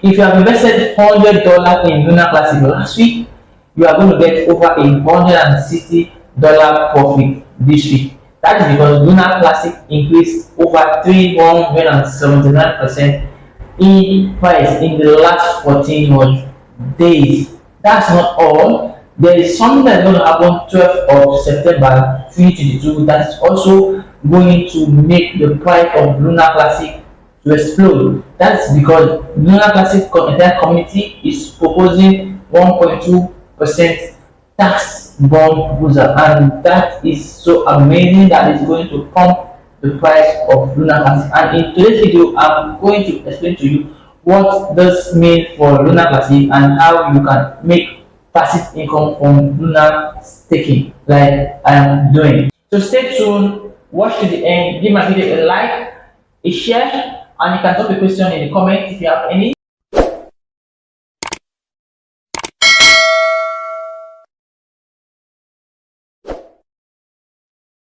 If you have invested $100 in Luna Classic last week, you are going to get over $160 profit this week. That is because Luna Classic increased over 379% in price in the last 14 days. That's not all. There is something that's going to happen 12th of September 2022 that's also going to make the price of Luna Classic to explode. That's because Luna Classic entire community is proposing 1.2% tax bond booster, and that is so amazing that it's going to pump the price of Luna Classic. And in today's video, I'm going to explain to you what this means for Luna Classic and how you can make passive income from Luna staking like I am doing. So stay tuned, watch to the end, give my video a like, a share, and you can drop a question in the comments if you have any.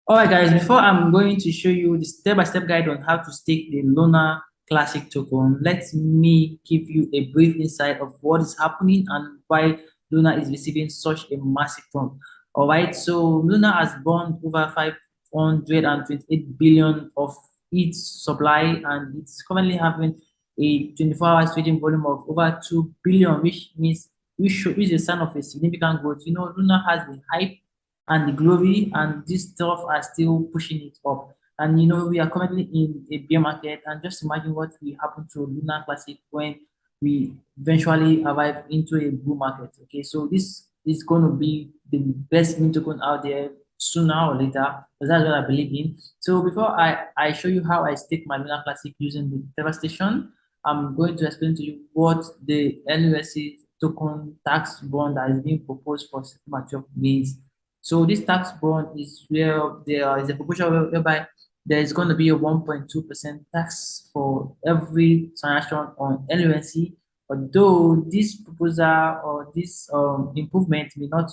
Alright guys, before I'm going to show you the step-by-step guide on how to stake the Luna Classic token, let me give you a brief insight of what is happening and why Luna is receiving such a massive pump. Alright, so Luna has burned over 528 billion of its supply, and it's currently having a 24 hours trading volume of over 2 billion, which means which is a sign of a significant growth. You know, Luna has the hype and the glory, and this stuff are still pushing it up. And you know, we are currently in a bear market, and just imagine what will happen to Luna Classic when we eventually arrive into a bull market. Okay, so this is going to be the best meme token out there sooner or later, because that's what I believe in. So before I show you how I stake my Luna Classic using the Terra Station, I'm going to explain to you what the LUNC token tax bond that is being proposed for September 12 means. So this tax bond is where there is a proposal whereby there is going to be a 1.2% tax for every transaction on LUNC. Although this proposal or this improvement may not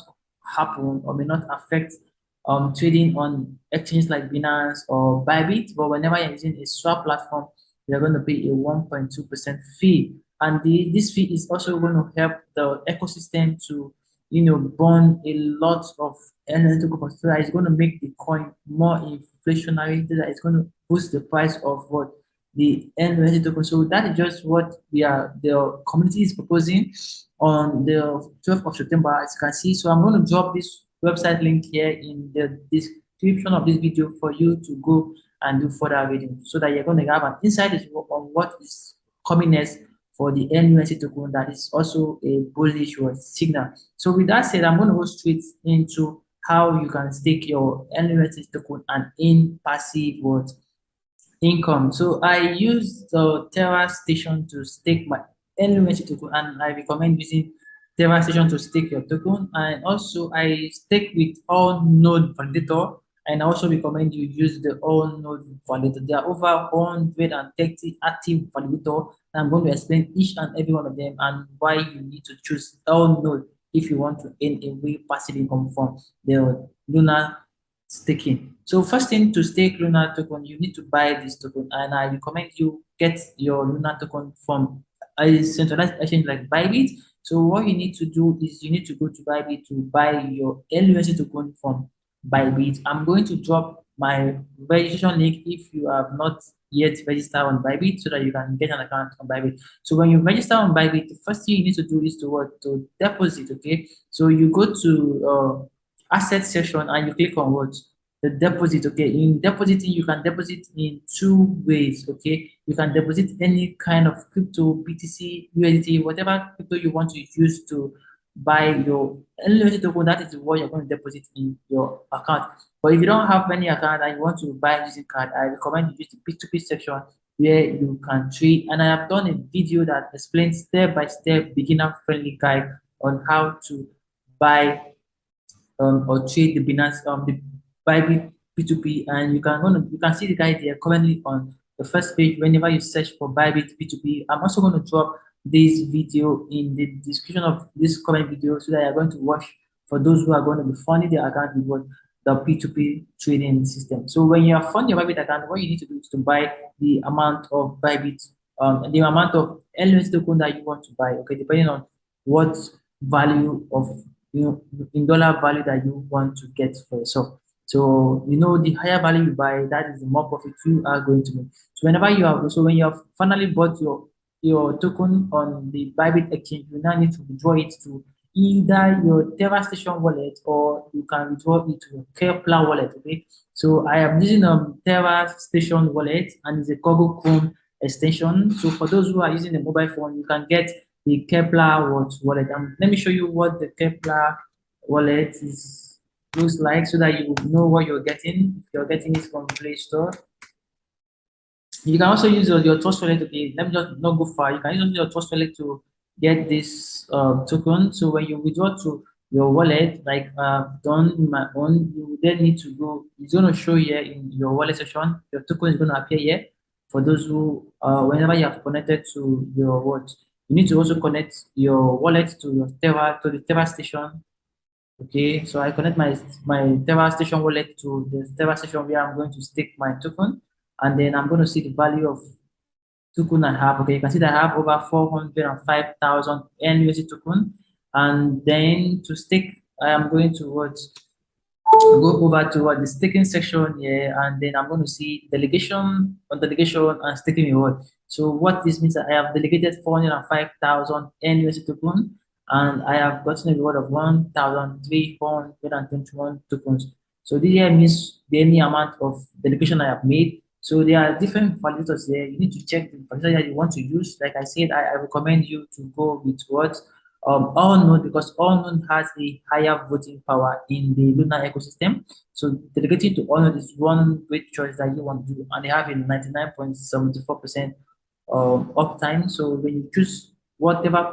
happen or may not affect trading on exchanges like Binance or Bybit, but whenever you're using a swap platform, you're going to pay a 1.2% fee. And this fee is also going to help the ecosystem to, you know, burn a lot of energy token, so that it's going to make the coin more inflationary, that it's going to boost the price of what the energy token. So that is just what the community is proposing on the 12th of September, as you can see. So I'm going to drop this website link here in the description of this video for you to go and do further reading, so that you're going to have an insight on what is coming next for the LUNC token. That is also a bullish signal. So with that said, I'm going to go straight into how you can stake your LUNC token and in passive income. So I use the Terra Station to stake my LUNC token, and I recommend using Terra Station to stake your token. And also I stake with Allnodes validator, and I also recommend you use the Allnodes validator. There are over 130 active validator. I'm going to explain each and every one of them and why you need to choose Allnodes if you want to earn a way passive income from the Luna staking. So first thing, to stake Luna token, you need to buy this token, and I recommend you get your Luna token from a centralized exchange like Bybit. So what you need to do is you need to go to Bybit to buy your LUNC token from Bybit. I'm going to drop my registration link if you have not yet registered on Bybit, so that you can get an account on Bybit. So when you register on Bybit, the first thing you need to do is to deposit. Okay, so you go to asset section and you click on what? The deposit. Okay, in depositing, you can deposit in two ways. Okay, you can deposit any kind of crypto, BTC, USDT, whatever crypto you want to use to buy your LUNC token. That is what you're going to deposit in your account. But if you don't have any account and you want to buy using card, I recommend you use the P2P section where you can trade. And I have done a video that explains step-by-step beginner-friendly guide on how to buy or trade the Binance, the Bybit P2P, and you can see the guide there currently on the first page. Whenever you search for Bybit P2P, I'm also going to drop this video in the description of this current video, so that you're going to watch for those who are going to be funding their account with what the P2P trading system. So when you are funding your Bybit account, what you need to do is to buy the amount of Bybit the amount of LUNC token that you want to buy, okay, depending on what value of, in dollar value that you want to get for yourself. So, the higher value you buy, that is the more profit you are going to make. So whenever you have, so when you have finally bought your token on the Bybit exchange, you now need to withdraw it to either your Terra Station wallet, or you can withdraw it to your Kepler wallet. Okay, so I am using a Terra Station wallet, and it's a Google Chrome extension. So for those who are using the mobile phone, you can get the Kepler wallet. Let me show you what the Kepler wallet is looks like, so that you know what you're getting. If you're getting it from Play Store, you can also use your trust wallet. Okay, let me just not go far. You can use your trust wallet to get this token. So when you withdraw to your wallet, like I've done in my own, you then need to go. It's going to show here in your wallet section. Your token is going to appear here. For those who, whenever you have connected to your wallet, you need to also connect your wallet to your Terra, to the Terra Station. Okay, so I connect my Terra Station wallet to the Terra Station where I'm going to stake my token, and then I'm going to see the value of token I have. Okay, you can see that I have over 405,000 NUSD token, and then to stake, I am going to go over to the staking section here, and then I'm going to see delegation on delegation and staking reward. So what this means, that I have delegated 405,000 NUSD token, and I have gotten a reward of 1,321 tokens. So this here means the any amount of delegation I have made. So there are different validators there. You need to check the validator that you want to use. Like I said, I recommend you to go with what Allnodes, because Allnodes has a higher voting power in the Luna ecosystem. So delegating to Allnodes is one great choice that you want to do, and they have a 99.74% uptime. So when you choose whatever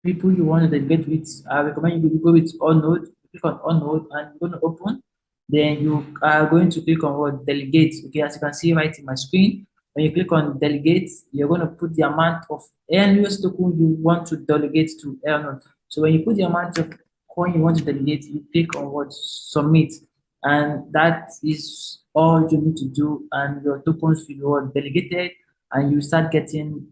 people you want to delegate with, I recommend you go with Allnodes. Click on Allnodes, and you're going to open. Then you are going to click on what delegate. Okay, as you can see right in my screen, when you click on delegate, you're going to put the amount of LUS token you want to delegate to Allnodes. So when you put the amount of coin you want to delegate, you click on what submit, and that is all you need to do, and your tokens will be delegated, and you start getting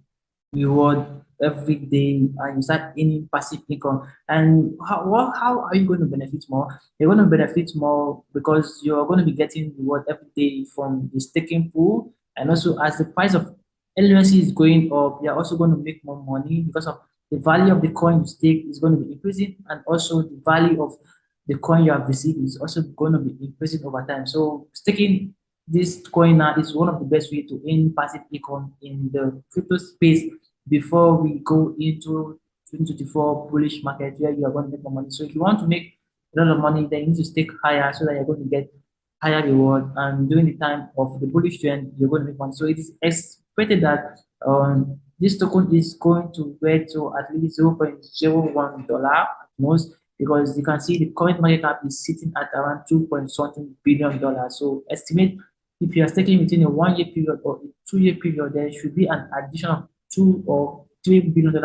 reward every day, and you start earning passive income. And how are you going to benefit more? You're going to benefit more because you're going to be getting reward every day from the staking pool, and also as the price of LUNC is going up, you're also going to make more money because of the value of the coin you stake is going to be increasing, and also the value of the coin you have received is also going to be increasing over time. So staking this coin now is one of the best way to earn passive income in the crypto space before we go into 2024 bullish market where you are going to make more money. So if you want to make a lot of money, then you need to stake higher so that you're going to get higher reward. And during the time of the bullish trend, you're going to make money. So it is expected that this token is going to get to at least $0.01 at most, because you can see the current market cap is sitting at around 2 point something billion dollars. So estimate if you are staking within a 1 year period or a 2 year period, there should be an addition of $2 or $3 billion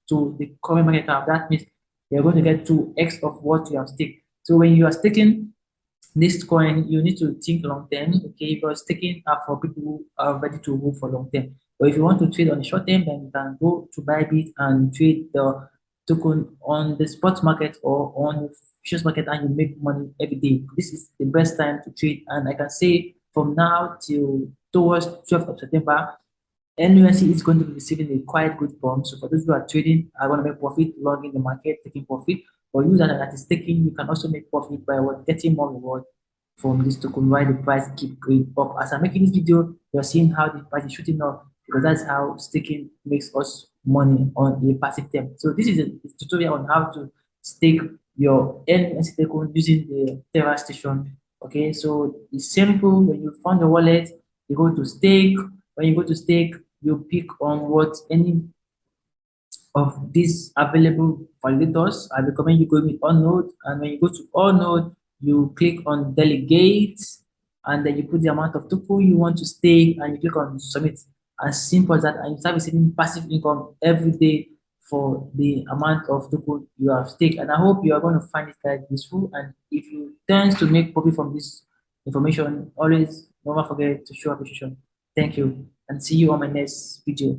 to the current market cap. That means you're going to get 2x of what you have staked. So when you are staking this coin, you need to think long term, okay? Because staking are for people who are ready to move for long term. But if you want to trade on the short term, then you can go to Bybit and trade the token on the spot market or on the futures market, and you make money every day. This is the best time to trade, and I can say from now till towards 12th of September, NUSC is going to be receiving a quite good bump. So for those who are trading, are going to make profit, long in the market, taking profit. For you that is taking, you can also make profit by getting more reward from this token while the price keep going up. As I'm making this video, you're seeing how the price is shooting up, because that's how staking makes us money on a passive term. So this is a tutorial on how to stake your NUSC token using the Terra Station. Okay, so it's simple. When you found the wallet, you go to stake. When you go to stake, you pick on what any of these available validators. I recommend you go with Allnodes, and when you go to Allnodes, you click on delegate, and then you put the amount of token you want to stake, and you click on submit. As simple as that, and you start receiving passive income every day for the amount of token you have staked. And I hope you are going to find this guide useful. And if you tend to make profit from this information, always never forget to show appreciation. Thank you. and see you on my next video.